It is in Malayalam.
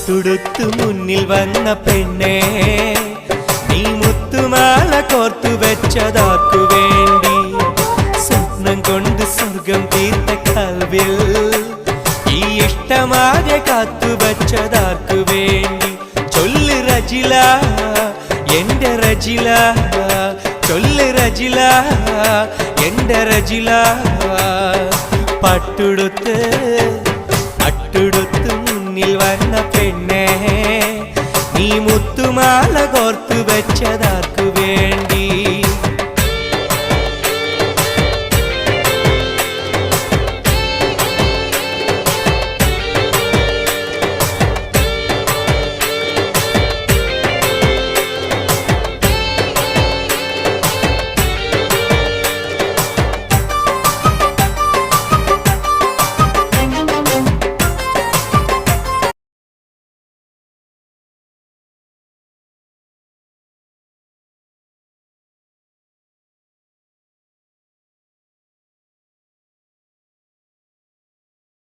പട്ടുടുത്തു മുന്നിൽ വന്ന പെണ്ണേ, നീ മുത്തുമാല കോർത്തു വെച്ചതാർക്കു വേണ്ടി? സ്വപ്നം കൊണ്ട് സ്വർഗം തീർത്ത കൽവിൽ ഈ ഇഷ്ടമാകെ കാത്തു വെച്ചതാർക്കു വേണ്ടി? ചൊല്ല് റജില, എന്റെ റജില, ചൊല്ല് റജില, എന്റെ റജില. പട്ടുടുത്ത് മുന്നിൽ വന്ന പെണ്ണേ, നീ മുത്തുമാല കോർത്തു വെച്ചത്